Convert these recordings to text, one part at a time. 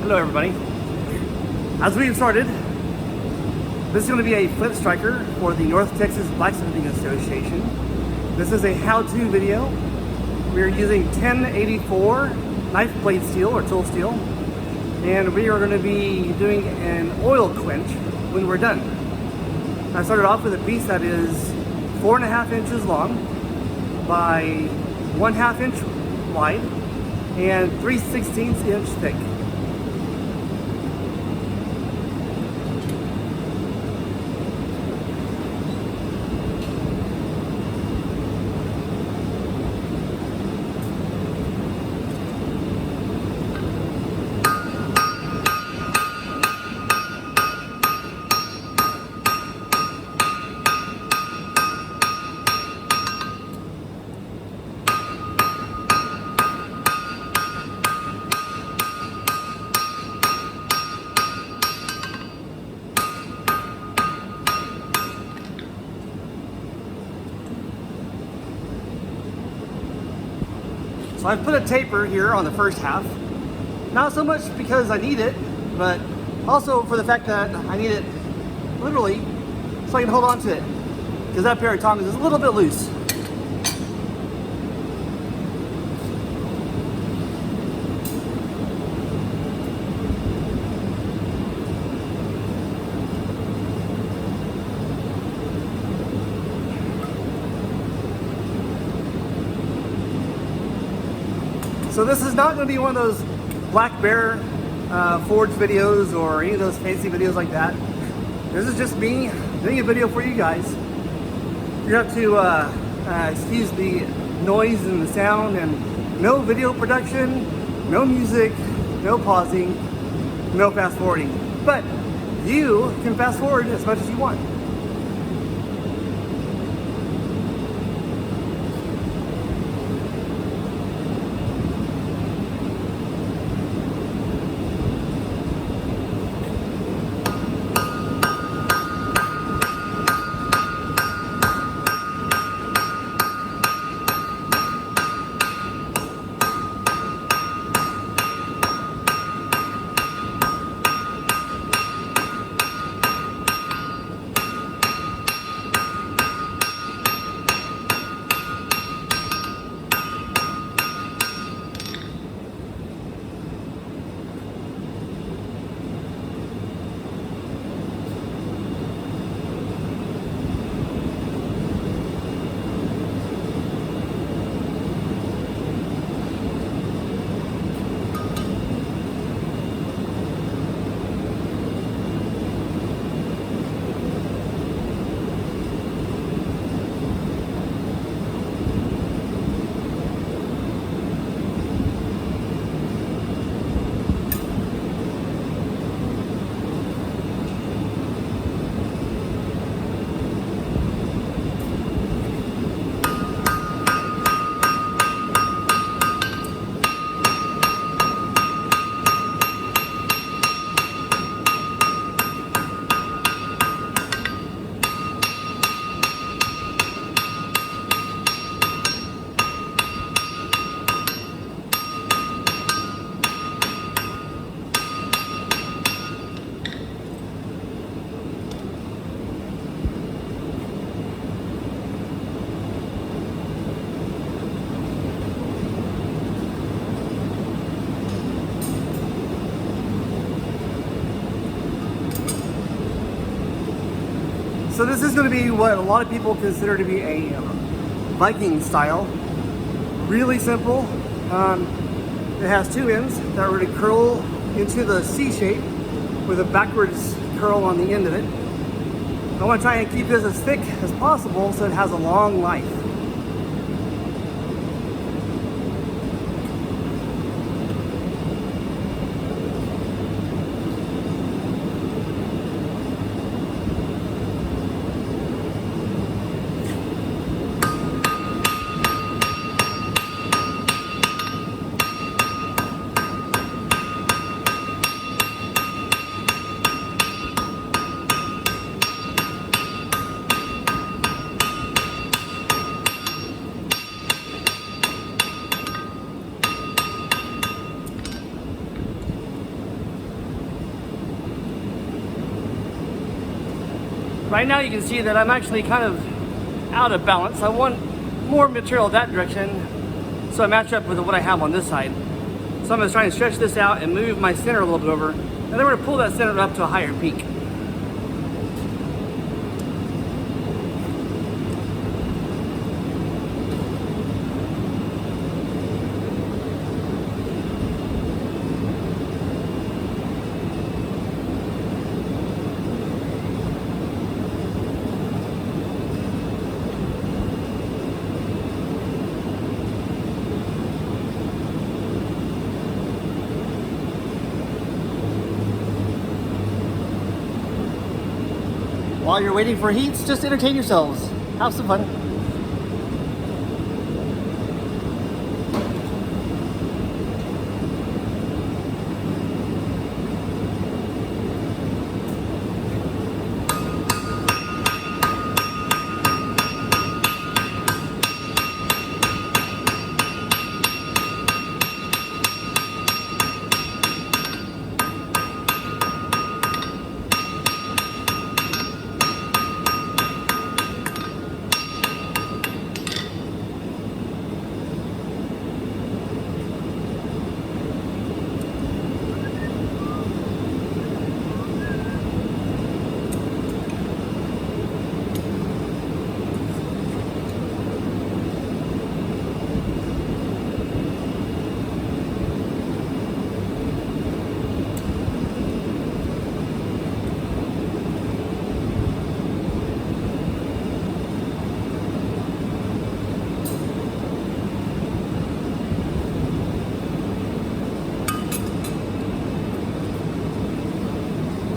Hello everybody. As we get started, this is going to be a flint striker for the North Texas Blacksmithing Association. This is a how-to video. We are using 1084 knife blade steel or tool steel, and we are going to be doing an oil quench when we're done. I started off with a piece that is 4.5 inches long by 1/2 inch wide and 3/16 inch thick. So I've put a taper here on the first half, not so much because I need it, but also for the fact that I need it literally so I can hold on to it, because that pair of tongs is a little bit loose. So this is not going to be one of those Black Bear forge videos or any of those fancy videos like that. This is just me doing a video for you guys. You have to excuse the noise and the sound, and no video production, no music, no pausing, no fast forwarding. But you can fast forward as much as you want. So this is going to be what a lot of people consider to be a Viking style. Really simple. It has two ends that are going to curl into the C shape with a backwards curl on the end of it. I want to try and keep this as thick as possible so it has a long life. Right now you can see that I'm actually kind of out of balance. I want more material that direction so I match up with what I have on this side. So I'm going to try and stretch this out and move my center a little bit over, and then we're going to pull that center up to a higher peak. While you're waiting for heats, just entertain yourselves. Have some fun.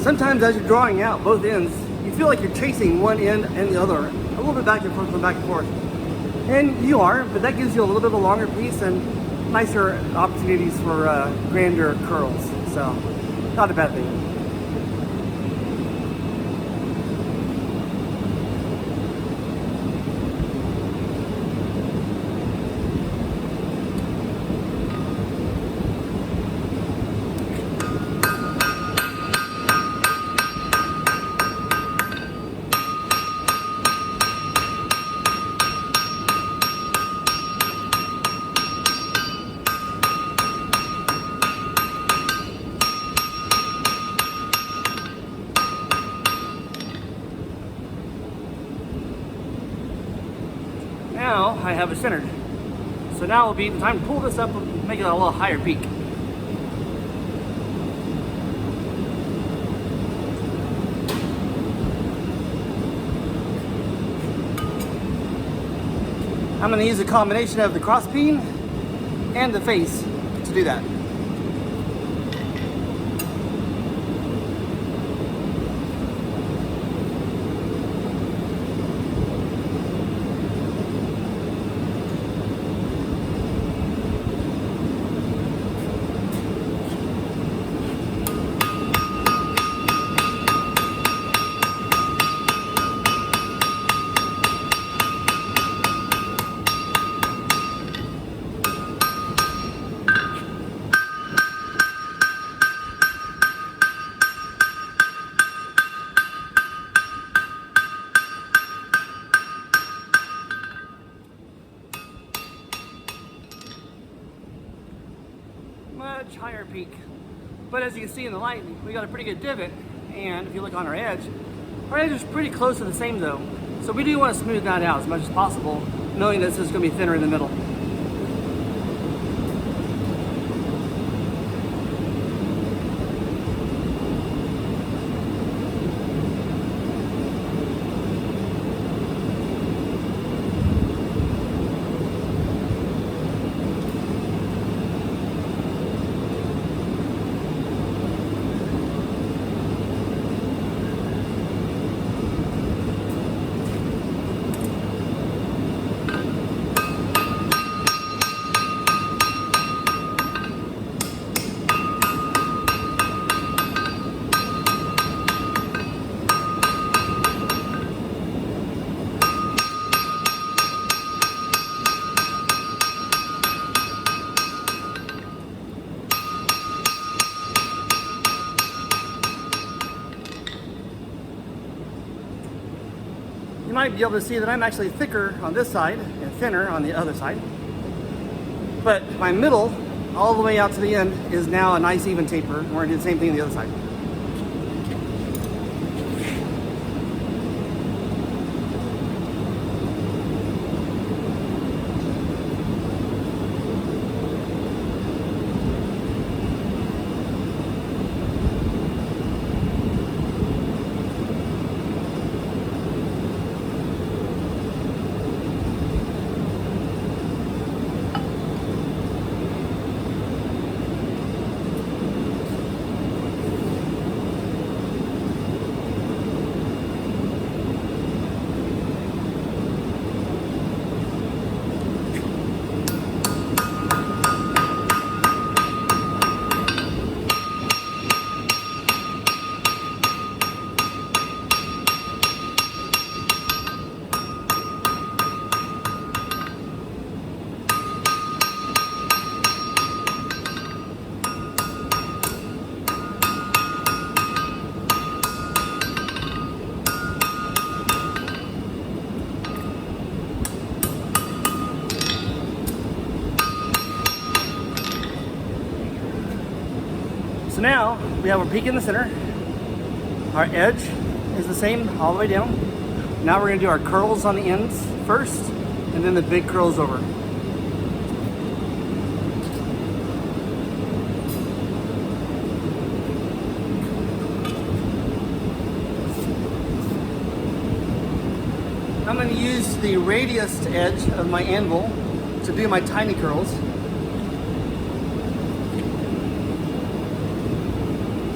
Sometimes as you're drawing out both ends, you feel like you're chasing one end and the other, a little bit back and forth and back and forth. And you are, but that gives you a little bit of a longer piece and nicer opportunities for grander curls. So, not a bad thing. Now I have it centered. So now will be the time to pull this up and make it a little higher peak. I'm going to use a combination of the cross peen and the face to do that. Much higher peak. But as you can see in the light, we got a pretty good divot, and if you look on our edge is pretty close to the same though. So we do want to smooth that out as much as possible, knowing that this is going to be thinner in the middle. you might be able to see that I'm actually thicker on this side and thinner on the other side. But my middle, all the way out to the end, is now a nice even taper. We're gonna do the same thing on the other side. So now we have our peak in the center. Our edge is the same all the way down. Now we're gonna do our curls on the ends first, and then the big curls over. I'm gonna use the radius edge of my anvil to do my tiny curls.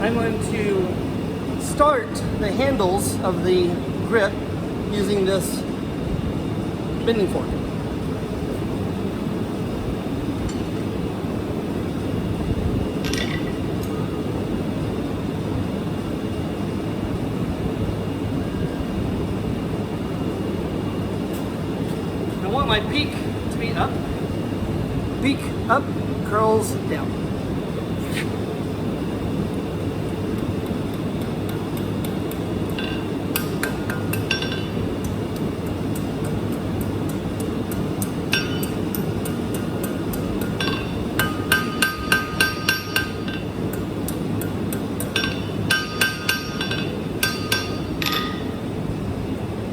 I'm going to start the handles of the grip using this bending fork. I want my peak to be up. Peak up, curls down.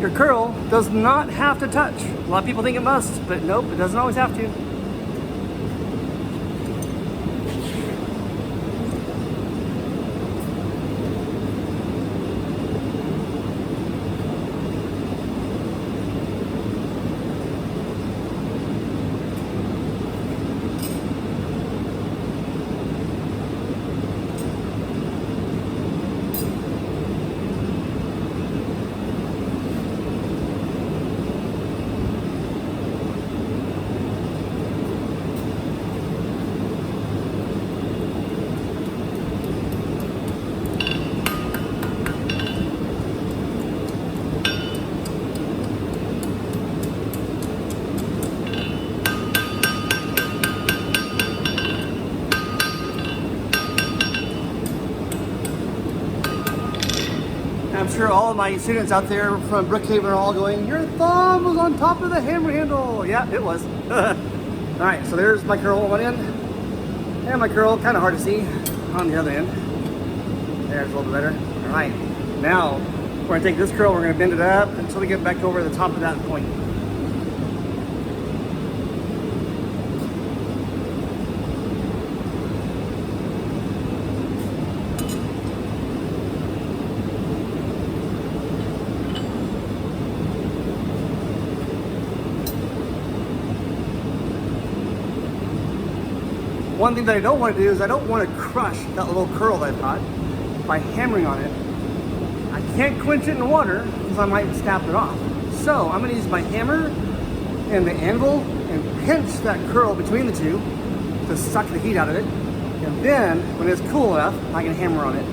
Your curl does not have to touch. A lot of people think it must, but nope, it doesn't always have to. I'm sure all of my students out there from Brookhaven are all going, your thumb was on top of the hammer handle. Yeah, it was. All right, so there's my curl on one end, and my curl, kind of hard to see, on the other end. There's a little bit better. All right, now we're gonna take this curl, we're gonna bend it up until we get back over the top of that point. One thing that I don't want to do is I don't want to crush that little curl that I've got by hammering on it. I can't quench it in water because I might snap it off. So I'm going to use my hammer and the anvil and pinch that curl between the two to suck the heat out of it. And then when it's cool enough, I can hammer on it.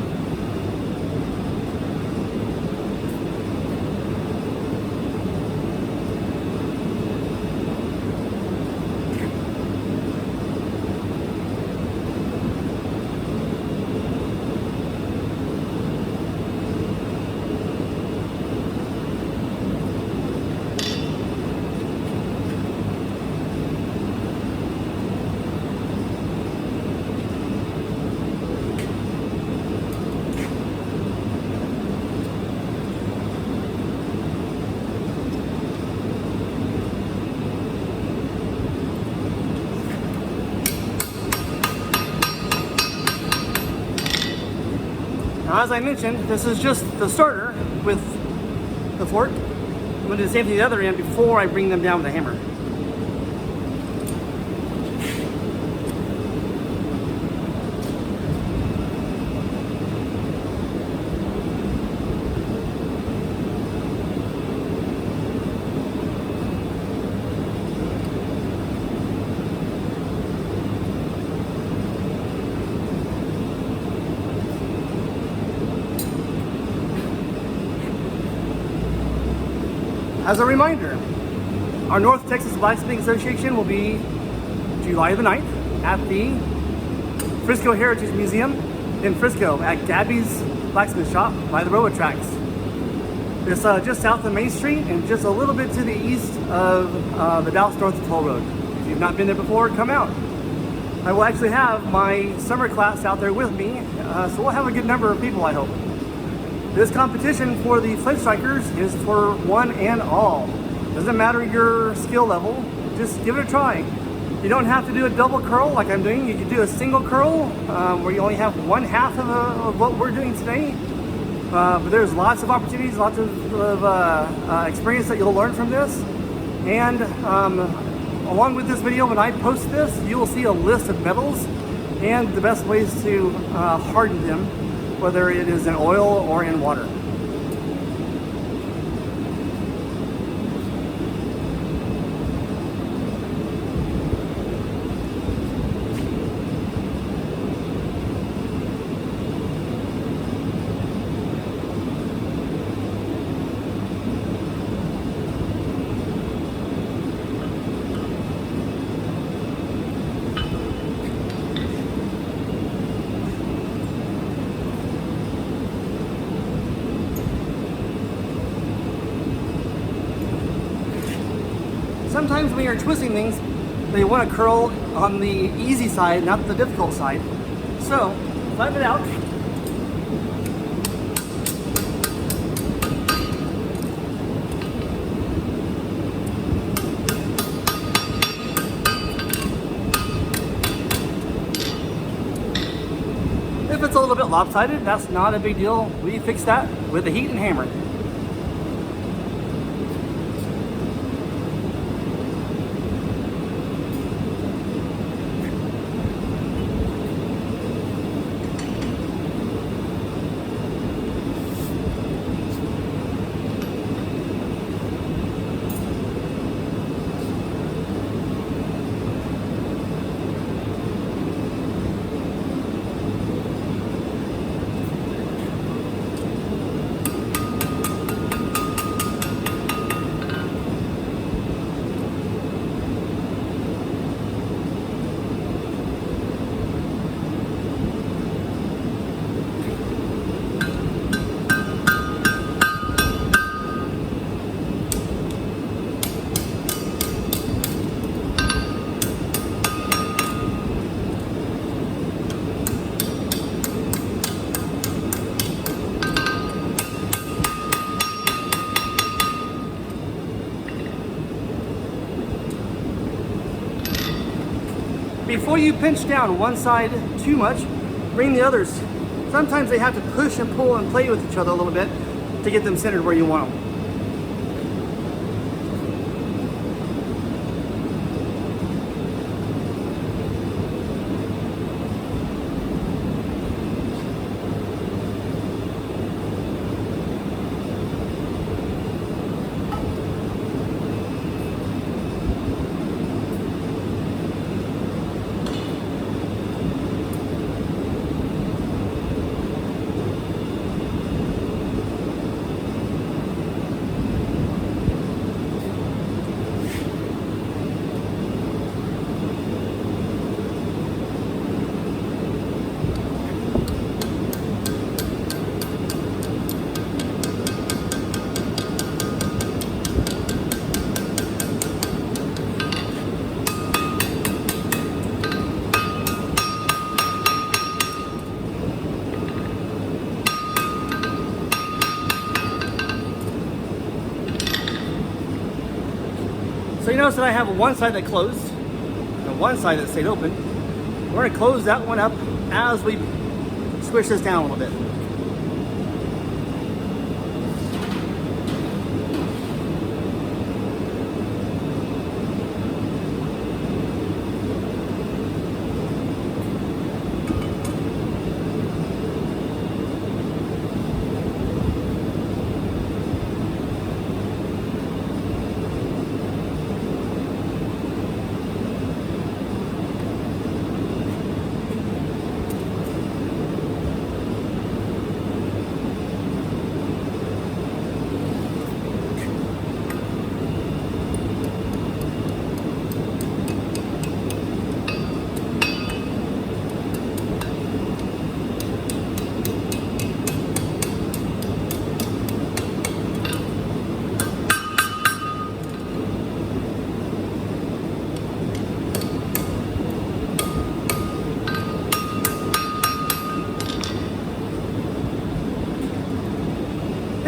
as I mentioned, this is just the starter with the fork. I'm going to do the same thing to the other end before I bring them down with a hammer. As a reminder, our North Texas Blacksmithing Association will be July the 9th at the Frisco Heritage Museum in Frisco at Gabby's Blacksmith Shop by the railroad tracks. It's just south of Main Street and just a little bit to the east of the Dallas North Toll Road. If you've not been there before, come out. I will actually have my summer class out there with me, so we'll have a good number of people, I hope. This competition for the Flint Strikers is for one and all. Doesn't matter your skill level, just give it a try. You don't have to do a double curl like I'm doing. You can do a single curl where you only have one half of what we're doing today. But there's lots of opportunities, lots of experience that you'll learn from this. And along with this video, when I post this, you will see a list of metals and the best ways to harden them, whether it is in oil or in water. Sometimes when you're twisting things, they want to curl on the easy side, not the difficult side. So, flatten it out. If it's a little bit lopsided, that's not a big deal. We fix that with a heat and hammer. Before you pinch down one side too much, bring the others. Sometimes they have to push and pull and play with each other a little bit to get them centered where you want them. So you notice that I have one side that closed and one side that stayed open. We're going to close that one up as we squish this down a little bit.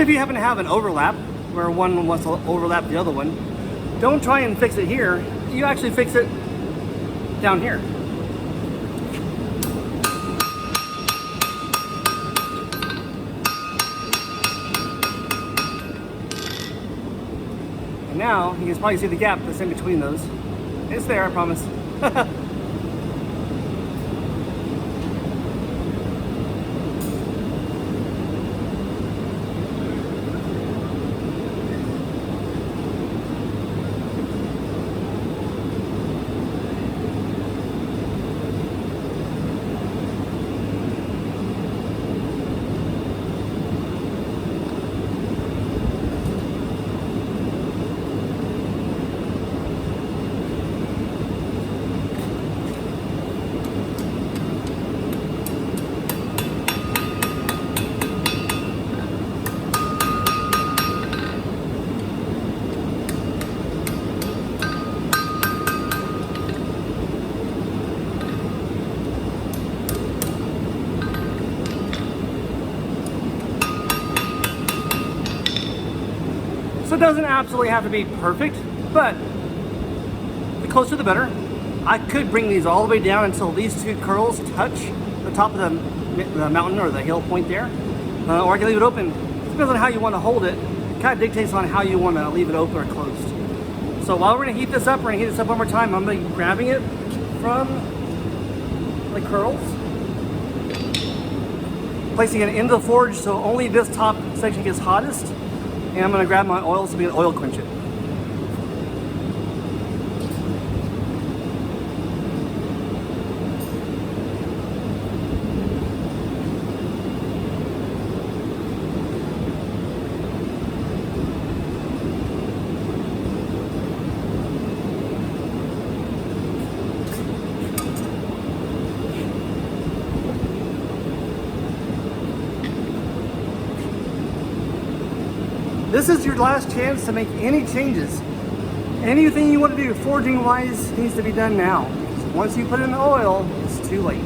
If you happen to have an overlap where one wants to overlap the other one, don't try and fix it here. You actually fix it down here. And now you can probably see the gap that's in between those. It's there, I promise. So it doesn't absolutely have to be perfect, but the closer the better. I could bring these all the way down until these two curls touch the top of the mountain or the hill point there, or I can leave it open. It depends on how you want to hold it. It kind of dictates on how you want to leave it open or closed. So while we're going to heat this up, we're going to heat this up one more time. I'm going to be grabbing it from the curls, placing it into the forge so only this top section gets hottest. And I'm going to grab my oil so we can oil quench it. This is your last chance to make any changes. Anything you want to do forging wise needs to be done now. Once you put in the oil, it's too late.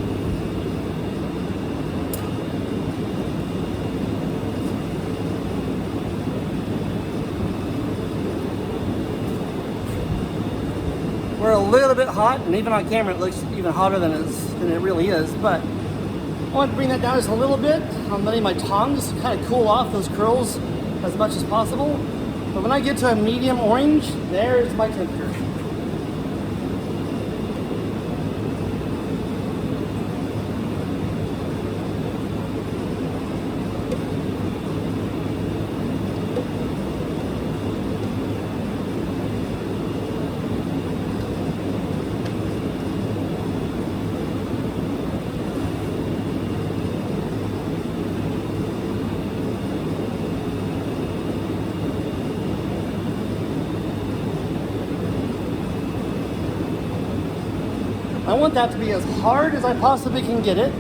We're a little bit hot, and even on camera it looks even hotter than it really is, but I want to bring that down just a little bit. I'm letting my tongs kind of cool off those curls as much as possible. But when I get to a medium orange, there's my temperature. I want that to be as hard as I possibly can get it.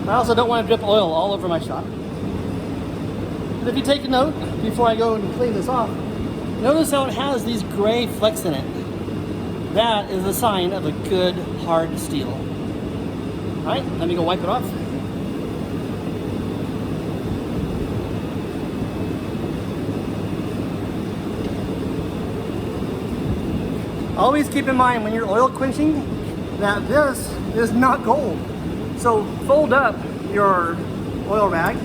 I also don't want to drip oil all over my shop. But if you take a note, before I go and clean this off, notice how it has these gray flecks in it. That is a sign of a good hard steel. All right, let me go wipe it off. Always keep in mind when you're oil quenching that this is not gold. So fold up your oil rag,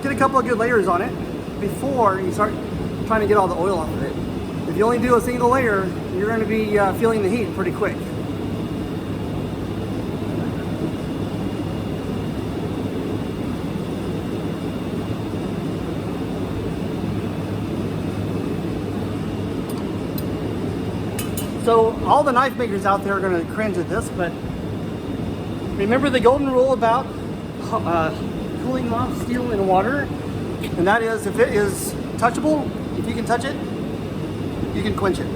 get a couple of good layers on it before you start trying to get all the oil off of it. If you only do a single layer, you're going to be feeling the heat pretty quick. So all the knife makers out there are going to cringe at this, but remember the golden rule about cooling off steel in water, and that is if it is touchable, if you can touch it, you can quench it.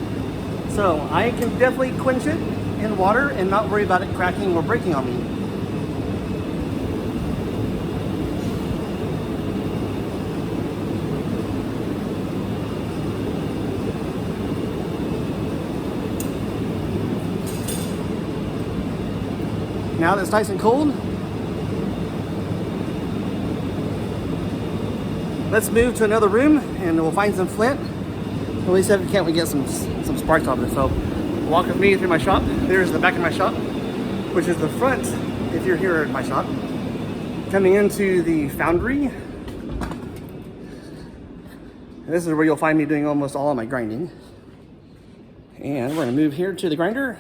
So I can definitely quench it in water and not worry about it cracking or breaking on me. Now that it's nice and cold, let's move to another room and we'll find some flint. At least if we can't, we get some sparks off it. So walk with me through my shop. There's the back of my shop, which is the front if you're here at my shop. Coming into the foundry. This is where you'll find me doing almost all of my grinding. And we're gonna move here to the grinder.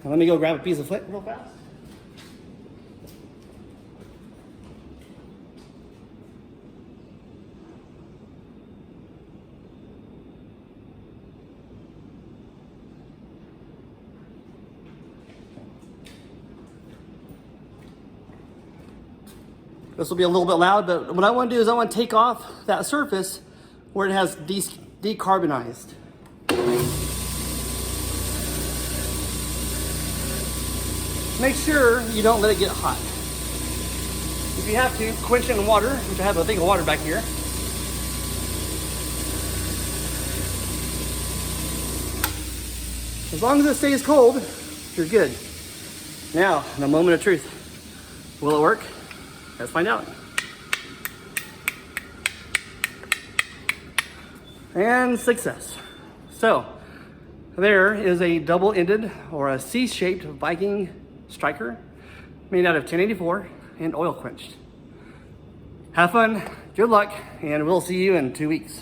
And let me go grab a piece of flint real fast. This will be a little bit loud, but what I want to do is I want to take off that surface where it has decarbonized. Make sure you don't let it get hot. If you have to, quench it in water, which I have a thing of water back here. As long as it stays cold, you're good. Now, in a moment of truth, will it work? Let's find out. And success. So, there is a double-ended or a C-shaped Viking striker made out of 1084 and oil quenched. Have fun, good luck, and we'll see you in 2 weeks.